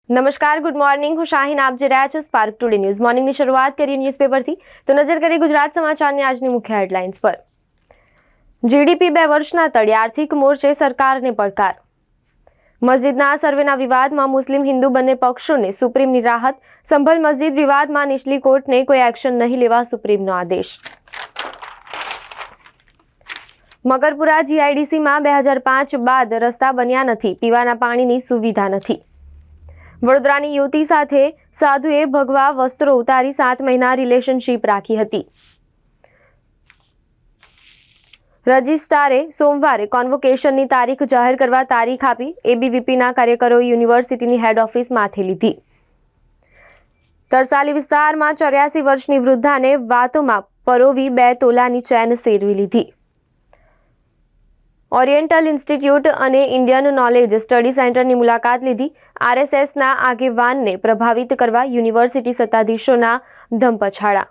નમસ્કાર, good morning. હું શાહીન. આપ જે રહ્યા છો સ્પાર્ક ટુડે ન્યૂઝ. મોર્નિંગની શરૂઆત કરીએ ન્યૂઝપેપરથી. તો નજર કરીએ ગુજરાત સમાચારની આજની મુખ્ય હેડલાઇન્સ પર. જીડીપી 2 વર્ષના તળિયે, આર્થિક મોરચે સરકારને પડકાર. મસ્જિદના સર્વેના વિવાદમાં મુસ્લિમ હિન્દુ બંને પક્ષોને સુપ્રીમની રાહત. સંભલ મસ્જિદ વિવાદમાં નીચલી કોર્ટને કોઈ એક્શન નહીં લેવા સુપ્રીમનો આદેશ. મકરપુરા જીઆઈડીસીમાં 2005 બાદ રસ્તા બન્યા નથી, પીવાના પાણીની સુવિધા નથી. વડોદરાની યુવતી સાથે સાધુએ ભગવા વસ્ત્રો ઉતારી 7 મહિના રિલેશનશીપ રાખી હતી. રજિસ્ટ્રારે સોમવારે કોન્વોકેશનની તારીખ જાહેર કરવા તારીખ આપી. એબીવીપીના કાર્યકરોએ યુનિવર્સિટીની હેડ ઓફિસ માથે લીધી. તરસાલી વિસ્તારમાં 84 વર્ષની વૃદ્ધાને વાતોમાં પરોવી 2 તોલાની ચેન સેરવી લીધી. ઓરિએન્ટલ ઇન્સ્ટિટ્યૂટ અને ઇન્ડિયન નોલેજ સ્ટડી સેન્ટરની મુલાકાત લીધી. આરએસએસના આગેવાનને પ્રભાવિત કરવા યુનિવર્સિટી સત્તાધીશોના ધમપછાડા.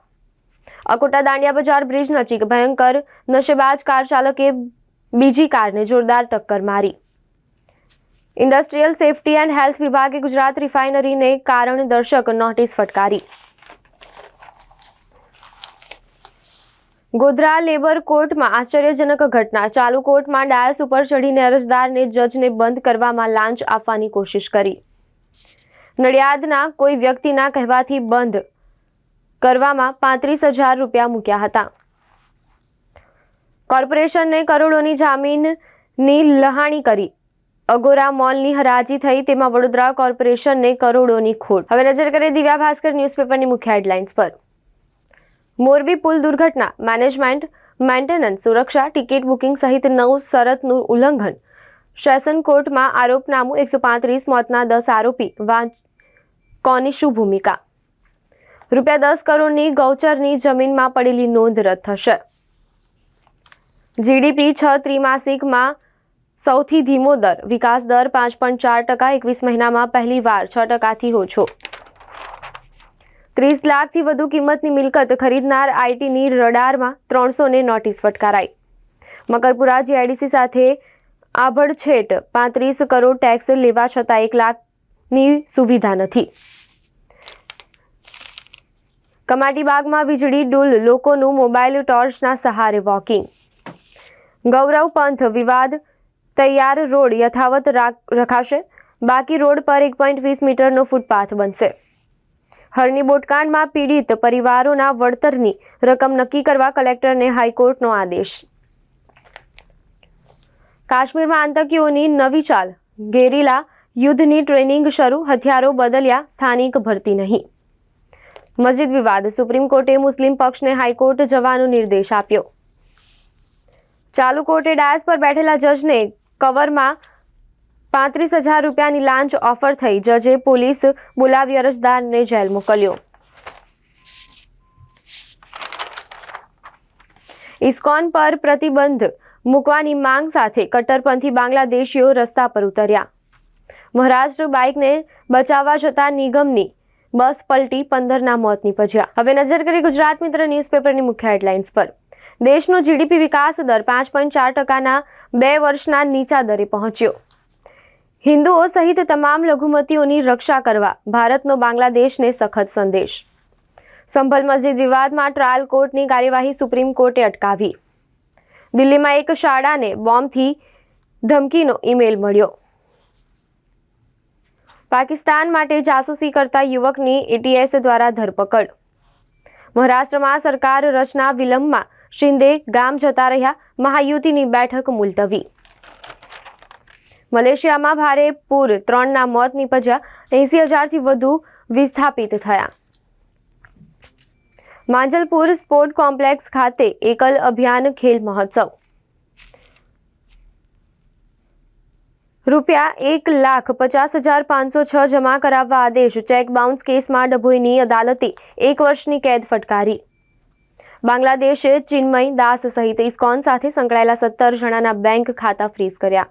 અકોટા દાંડિયા બજાર બ્રિજ નજીક ભયંકર નશેબાજ કાર ચાલકે બીજી કારને જોરદાર ટક્કર મારી. ઇન્ડસ્ટ્રીયલ સેફટી એન્ડ હેલ્થ વિભાગે ગુજરાત રિફાઇનરીને કારણ દર્શક નોટિસ ફટકારી. ગોધરા લેબર કોર્ટમાં આશ્ચર્યજનક ઘટના. ચાલુ કોર્ટમાં ડાયસ ઉપર ચડીને અરજદારને જજને બંધ કરવામાં લાંચ આપવાની કોશિશ કરી. નડિયાદના કોઈ વ્યક્તિના કહેવાથી બંધ કરવામાં 35,000 રૂપિયા મૂક્યા હતા. કોર્પોરેશનને કરોડોની જામીનની લહાણી કરી. અગોરા મોલની હરાજી થઈ, તેમાં વડોદરા કોર્પોરેશનને કરોડોની ખોટ. હવે નજર કરીએ દિવ્યા ભાસ્કર ન્યૂઝપેપરની મુખ્ય હેડલાઇન્સ પર. મોરબી પુલ દુર્ઘટના. મેનેજમેન્ટ, મેન્ટેનન્સ, સુરક્ષા, ટિકિટ બુકિંગ સહિત 9 શરતનું ઉલ્લંઘન. સેશન કોર્ટમાં આરોપનામું. 135 મોતના 10 આરોપી. કોની શું ભૂમિકા? ₹10 કરોડની ગૌચરની જમીનમાં પડેલી નોંધ રદ થશે. જીડીપી 6 ત્રિમાસિકમાં સૌથી ધીમો દર. વિકાસ દર 5.4%. 21 મહિનામાં પહેલીવાર 6%થી ઓછો. 30 લાખથી વધુ કિંમતની મિલકત ખરીદનાર આઈટીની રડારમાં. 300ને નોટિસ ફટકારાઈ. મકરપુરા જીઆઈડીસી સાથે આભડછેટ. 35 કરોડ ટેક્સ લેવા છતાં 1 લાખની સુવિધા નથી. કમાટીબાગમાં વીજળી ડૂલ. લોકોનું મોબાઈલ ટોર્ચના સહારે વોકિંગ. ગૌરવ પંથ વિવાદ. તૈયાર રોડ યથાવત રખાશે. બાકી રોડ પર 1.20 મીટરનો ફૂટપાથ બનશે. હરની બોટકાંડમાં પીડિત પરિવારોના વળતરની રકમ નક્કી કરવા કલેક્ટરને હાઈકોર્ટનો આદેશ. કાશ્મીરમાં આતંકીઓની નવી ચાલ. ગેરીલા યુદ્ધની ટ્રેનિંગ શરૂ. હથિયારો બદલ્યા, સ્થાનિક ભરતી નહીં. મસ્જિદ વિવાદ. સુપ્રીમ કોર્ટે મુસ્લિમ પક્ષને હાઈકોર્ટ જવાનો નિર્દેશ આપ્યો. ચાલુ કોર્ટે ડાયસ પર બેઠેલા જજને કવરમાં 35,000 રૂપિયાની લાંચ ઓફર થઈ. જજે પોલીસ બોલાવી અરજદારને જેલ મોકલ્યો. ઇસ્કોન પર પ્રતિબંધ મૂકવાની માંગ સાથે કટ્ટરપંથી બાંગ્લાદેશીઓ રસ્તા પર ઉતર્યા. મહારાષ્ટ્ર બાઇકને બચાવવા જતા નિગમની બસ પલટી. 15ના મોત નીપજ્યા. હવે નજર કરી ગુજરાત મિત્ર ન્યૂઝપેપરની મુખ્ય હેડલાઇન્સ પર. દેશનો જીડીપી વિકાસ દર 5.4%ના 2 વર્ષના નીચા દરે પહોંચ્યો. હિન્દુઓ સહિત તમામ લઘુમતીઓની રક્ષા કરવા ભારતનો બાંગ્લાદેશને સખત સંદેશ. સંભલ મસ્જિદ વિવાદમાં ટ્રાયલ કોર્ટની કાર્યવાહી સુપ્રીમ કોર્ટે અટકાવી. દિલ્હીમાં એક શાળાને બોમ્બથી ધમકીનો ઈમેલ મળ્યો. પાકિસ્તાન માટે જાસૂસી કરતા યુવકની એટીએસ દ્વારા ધરપકડ. મહારાષ્ટ્રમાં સરકાર રચના વિલંબમાં. શિંદે ગામ જતા રહ્યા. મહાયુતિની બેઠક મુલતવી. મલેશિયામાં ભારે પૂર. 3ના મોત નીપજ્યા. 80,000થી વધુ વિસ્થાપિત થયા. માંજલપુર સ્પોર્ટ કોમ્પ્લેક્સ ખાતે એકલ અભિયાન ખેલ મહોત્સવ. ₹1,50,506 જમા કરાવવા આદેશ. ચેક બાઉન્સ કેસમાં ડભોઈની અદાલતે 1 વર્ષની કેદ ફટકારી. બાંગ્લાદેશે ચિન્મય દાસ સહિત ઇસ્કોન સાથે સંકળાયેલા 17 જણાના બેંક ખાતા ફ્રીઝ કર્યા.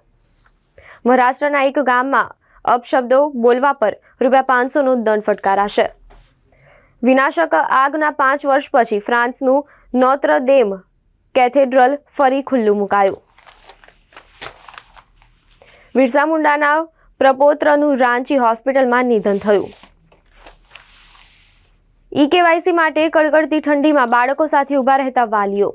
મહારાષ્ટ્રના એક ગામમાં અપશબ્દો બોલવા પર ₹500નો દંડ ફટકારાશે. વિનાશક આગના 5 વર્ષ પછી ફ્રાન્સનું નોત્ર દેમ કેથેડ્રલ ફરી ખુલ્લું મુકાયું. બિરસા મુંડાના પ્રપૌત્રનું રાંચી હોસ્પિટલમાં નિધન થયું. ઈ-કેવાયસી માટે કડકડતી ઠંડીમાં બાળકો સાથે ઊભા રહેતા વાલીઓ.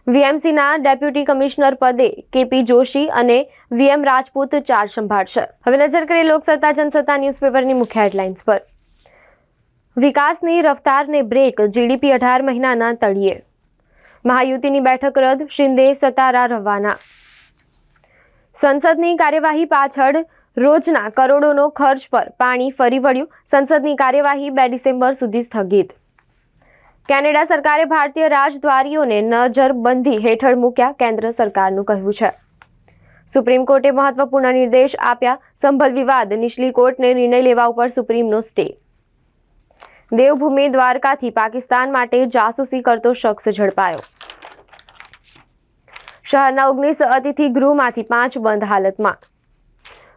વીએમસીના ડેપ્યુટી કમિશનર પદે કેપી જોશી અને વીએમ રાજપૂત ચાર્જ સંભાળશે. હવે નજર કરીએ લોકસત્તા જનસત્તા ન્યૂઝપેપરની મુખ્ય હેડલાઇન્સ પર. વિકાસની રફતારને બ્રેક, જીડીપી 18 મહિનાના તળિયે. મહાયુતિની બેઠક રદ, શિંદે સતારા રવાના. સંસદની કાર્યવાહી પાછળ રોજના કરોડોનો ખર્ચ પર પાણી ફરી વળ્યું, સંસદની કાર્યવાહી 2 ડિસેમ્બર સુધી સ્થગિત. કેનેડા સરકારે ભારતીય રાજદ્વારીઓને નજરબંધી હેઠળ મૂક્યા, કેન્દ્ર સરકારનું કહેવું છે. સુપ્રીમ કોર્ટે મહત્વપૂર્ણ નિર્દેશ આપ્યા, સંભલ વિવાદ, નીચલી કોર્ટને નિર્ણય લેવા ઉપર સુપ્રીમનો સ્ટે. દેવભૂમિ દ્વારકાથી પાકિસ્તાન માટે જાસૂસી કરતો શખ્સ ઝડપાયો. શહેરના 19 અતિથિ ગૃહમાંથી 5 બંધ હાલતમાં.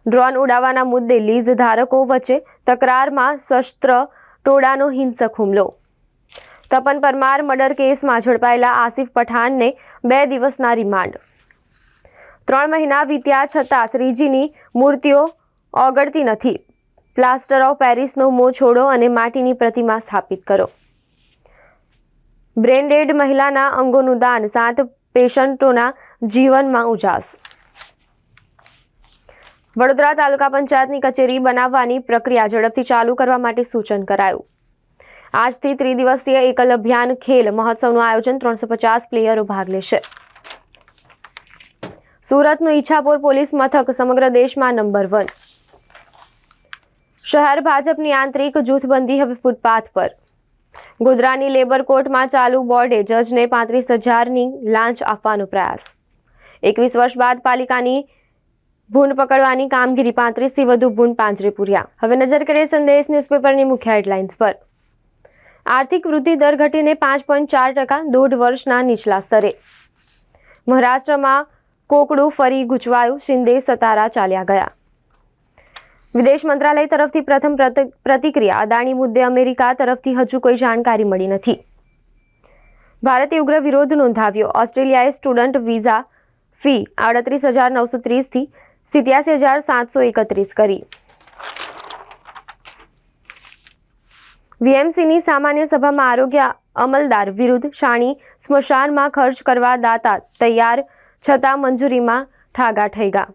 ડ્રોન ઉડાવવાના મુદ્દે લીઝ ધારકો વચ્ચે તકરારમાં સશસ્ત્ર ટોળાનો હિંસક હુમલો. તપન પરમાર મર્ડર કેસમાં ઝડપાયેલા આસિફ પઠાણને 2 દિવસના રિમાન્ડ. 3 મહિના વીત્યા છતાં શ્રીજીની મૂર્તિઓ ઓગળતી નથી. પ્લાસ્ટર ઓફ પેરિસનો મોં છોડો અને માટીની પ્રતિમા સ્થાપિત કરો. બ્રેન્ડેડ મહિલાના અંગોનું દાન, 7 પેશન્ટોના જીવનમાં ઉજાસ. વડોદરા તાલુકા પંચાયતની કચેરી બનાવવાની પ્રક્રિયા ઝડપથી ચાલુ કરવા માટે સૂચન કરાયું. આજથી ત્રિદિવસીય એકલ અભિયાન ખેલ મહોત્સવનું આયોજન, 350 પ્લેયરો ભાગ લેશે. સુરતનું ઈચ્છાપોર પોલીસ મથક સમગ્ર દેશમાં નંબર 1. શહેર ભાજપની આંતરિક જૂથબંધી હવે ફૂટપાથ પર. ગોધરાની લેબર કોર્ટમાં ચાલુ બોર્ડે જજને 35,000ની લાંચ આપવાનો પ્રયાસ. 21 વર્ષ બાદ પાલિકાની ભૂંડ પકડવાની કામગીરી, 35થી વધુ ભૂંડ પાંજરે પૂર્યા. હવે નજર કરીએ સંદેશ ન્યૂઝપેપરની મુખ્ય હેડલાઇન્સ પર. આર્થિક વૃદ્ધિ દર ઘટીને 5.4%, 1.5 વર્ષના નીચલા સ્તરે. મહારાષ્ટ્રમાં કોકડું ફરી ગૂંચવાયું, શિંદે સતારા ચાલ્યા ગયા. વિદેશ મંત્રાલય તરફથી પ્રથમ પ્રતિક્રિયા, અદાણી મુદ્દે અમેરિકા તરફથી હજુ કોઈ જાણકારી મળી નથી. ભારતે ઉગ્ર વિરોધ નોંધાવ્યો. ઓસ્ટ્રેલિયાએ સ્ટુડન્ટ વિઝા ફી 38,930થી 87,731 કરી. વીએમસીની સામાન્ય સભામાં આરોગ્ય અમલદાર વિરુદ્ધ શાણી સ્મશાનમાં ખર્ચ કરવા દાતા તૈયાર છતાં મંજૂરીમાં ઠાગાઠૈગા.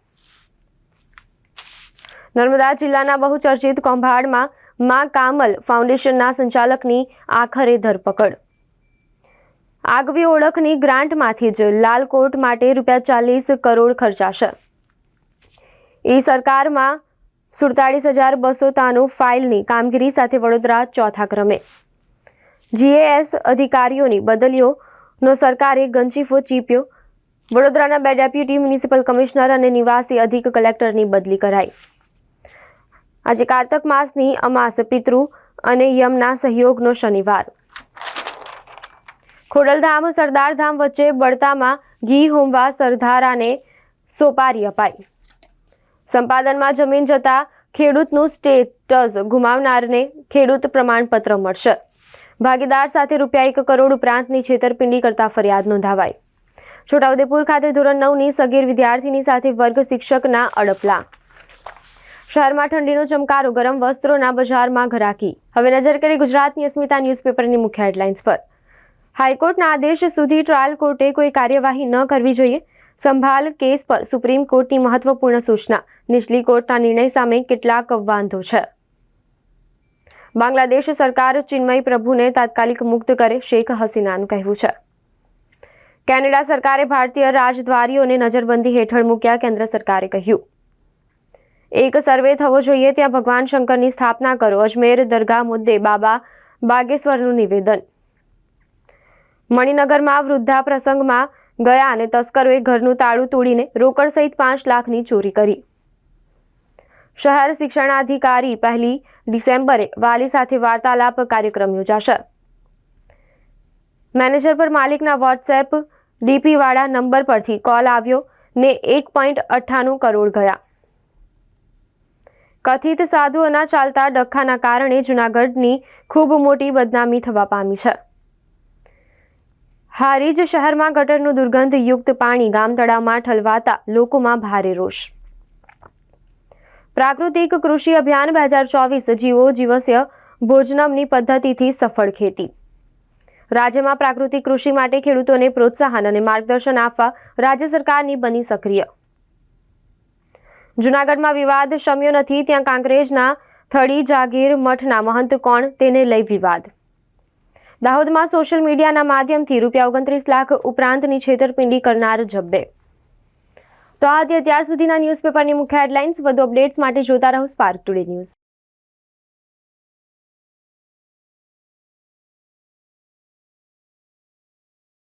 નર્મદા જિલ્લાના બહુચર્ચિત કોંભાડમાં મા કામલ ફાઉન્ડેશનના સંચાલકની આખરે ધરપકડ. આગવી ઓળખની ગ્રાન્ટમાંથી જ લાલકોટ માટે ₹40 કરોડ ખર્ચાશે. સરકારમાં 47,293 ફાઇલની કામગીરી સાથે વડોદરા ચોથા ક્રમે. જીએએસ અધિકારીઓની બદલીઓનો સરકારે ગંચીફો ચીપ્યો. વડોદરાના 2 ડેપ્યુટી મ્યુનિસિપલ કમિશનર અને નિવાસી અધિક કલેક્ટરની બદલી કરાઈ. આજે કાર્તક માસની અમાસ, પિતૃ અને યમના સહયોગનો શનિવાર. ખોડલધામ સરદારધામ વચ્ચે બળતામાં ઘી હોમવા સરદારાને સોપારી અપાઈ. સંપાદનમાં જમીન જતા ખેડૂતનું સ્ટેટસ ગુમાવનારને ખેડૂત પ્રમાણપત્ર મળશે. ભાગીદાર સાથે ₹1 કરોડ ઉપરાંતની છેતરપિંડી કરતા ફરિયાદ નોંધાવાઈ. છોટાઉદેપુર ખાતે ધોરણ 9ની સગીર વિદ્યાર્થીની સાથે વર્ગ શિક્ષકના અડપલા. શહેરમાં ઠંડીનો ચમકારો, ગરમ વસ્ત્રોના બજારમાં ઘરાકી. હવે નજર કરી ગુજરાતની અસ્મિતા ન્યૂઝપેપરની મુખ્ય હેડલાઇન્સ પર. હાઈકોર્ટના આદેશ સુધી ટ્રાયલ કોર્ટે કોઈ કાર્યવાહી ન કરવી જોઈએ. સંભાલ કેસ પર સુપ્રીમ કોર્ટની મહત્વપૂર્ણ સૂચના. નીચલી કોર્ટના નિર્ણય સામે કેટલાક વાંધો છે. બાંગ્લાદેશ સરકાર ચિન્મય પ્રભુને તાત્કાલિક મુક્ત કરે, શેખ હસીનાનું કહેવું છે. કેનેડા સરકારે ભારતીય રાજદ્વારીઓને નજરબંધી હેઠળ મૂક્યા, કેન્દ્ર સરકારે કહ્યું. એક સર્વે થવો જોઈએ, ત્યાં ભગવાન શંકરની સ્થાપના કરો. અજમેર દરગાહ મુદ્દે બાબા બાગેશ્વરનું નિવેદન. મણિનગરમાં વૃદ્ધા પ્રસંગમાં ગયા અને તસ્કરોએ ઘરનું તાળું તોડીને રોકડ સહિત 5 લાખની ચોરી કરી. શહેર શિક્ષણાધિકારી 1 ડિસેમ્બરે વાલી સાથે વાર્તાલાપ કાર્યક્રમ યોજાશે. મેનેજર પર માલિકના વોટ્સએપ ડીપી વાળા નંબર પરથી કોલ આવ્યો ને 1.98 કરોડ ગયા. કથિત સાધુઓના ચાલતા ડખ્ખાના કારણે જૂનાગઢની ખૂબ મોટી બદનામી થવા પામી છે. હારીજ શહેરમાં ગટરનું દુર્ગંધયુક્ત પાણી ગામ તળાવમાં ઠલવાતા લોકોમાં ભારે રોષ. પ્રાકૃતિક કૃષિ અભિયાન 2024 જીવો જીવસ્ય ભોજનમની પદ્ધતિથી સફળ ખેતી. રાજ્યમાં પ્રાકૃતિક કૃષિ માટે ખેડૂતોને પ્રોત્સાહન અને માર્ગદર્શન આપવા રાજ્ય સરકારની બની સક્રિય. જૂનાગઢમાં વિવાદ શમ્યો નથી, ત્યાં કાંકરેજના થળી જાગીર મઠના મહંત કોણ, તેને લઈ વિવાદ. દાહોદમાં સોશિયલ મીડિયાના માધ્યમથી ₹29 લાખ ઉપરાંતની છેતરપિંડી કરનાર જબ્બે. તો આ હતી અત્યાર સુધીના ન્યૂઝપેપરની મુખ્ય હેડલાઇન્સ. વધુ અપડેટ્સ માટે જોતા રહો સ્પાર્ક ટુડે ન્યૂઝ.